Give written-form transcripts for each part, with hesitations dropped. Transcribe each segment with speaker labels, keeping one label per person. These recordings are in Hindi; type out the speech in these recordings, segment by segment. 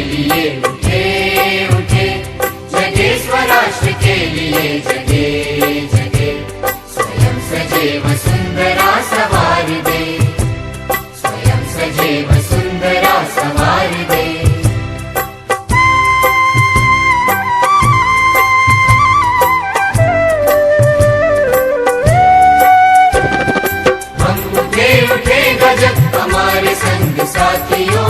Speaker 1: लिए उठे उठे, जगे स्वराष्ट्र के लिए जगे जगे। स्वयं सजे वसुंधरा सवार दे, स्वयं सजे वसुंधरा सवार दे। हम उठे उठे गजब हमारे संग साथियों,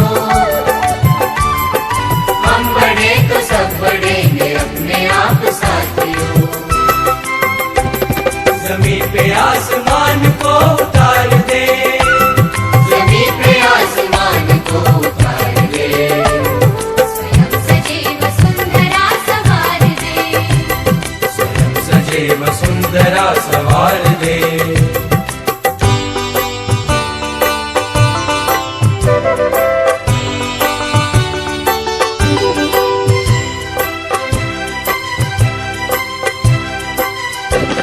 Speaker 1: हम बढ़े तो सब बढ़ेंगे अपने आप साथियों।
Speaker 2: जमीन पे आसमान को उतार दे,
Speaker 1: जमीन पे आसमान को उतार दे। स्वयं सजे वसुंधरा सवार दे,
Speaker 2: स्वयं सजे वसुंधरा सवार दे।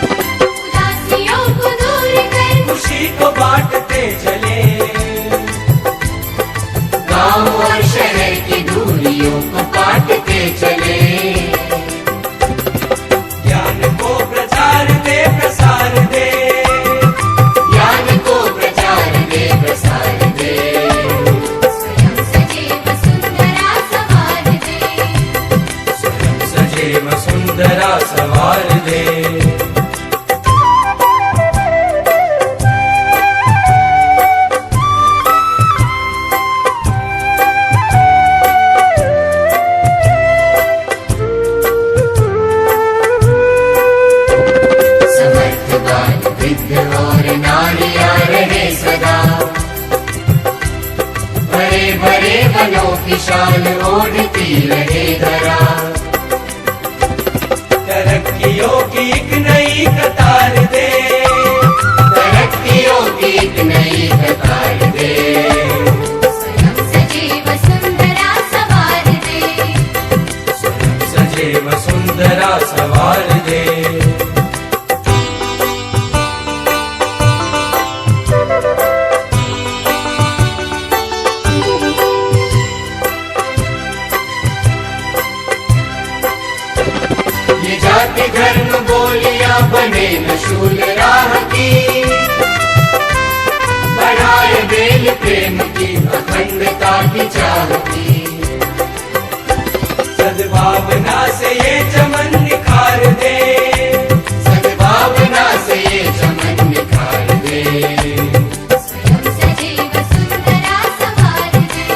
Speaker 1: उदासियों को दूर कर
Speaker 2: खुशी को बांटते चले,
Speaker 1: गांव और शहर की दूरियों को काटते चले।
Speaker 2: ज्ञान को प्रचार दे प्रसार दे,
Speaker 1: ज्ञान को प्रचार दे प्रसार दे। स्वयं सजे वसुंधरा सवार दे,
Speaker 2: स्वयं सजे वसुंधरा सवार दे।
Speaker 1: समर्थवान वृद्ध और नारियां रहे सदा, भरे भरे वनों की शान ओढ़ती रहे धरा।
Speaker 2: तरक्कियों की एक नई कतार दे,
Speaker 1: तरक्कियों की एक नई कतार दे। स्वयं सजे वसुंधरा सवार दे,
Speaker 2: स्वयं सजे वसुंधरा सवार दे।
Speaker 1: ये जाति धर्म बोलियां बने न शूल राह की, बढ़ाए बेल प्रेम की अखंडता की चाह की।
Speaker 2: सद्भावना से ये चमन निखार दे,
Speaker 1: सद्भावना से ये चमन निखार दे। स्वयं सजे वसुंधरा सवार दे,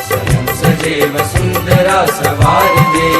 Speaker 2: स्वयं सजे वसुंधरा सवार दे।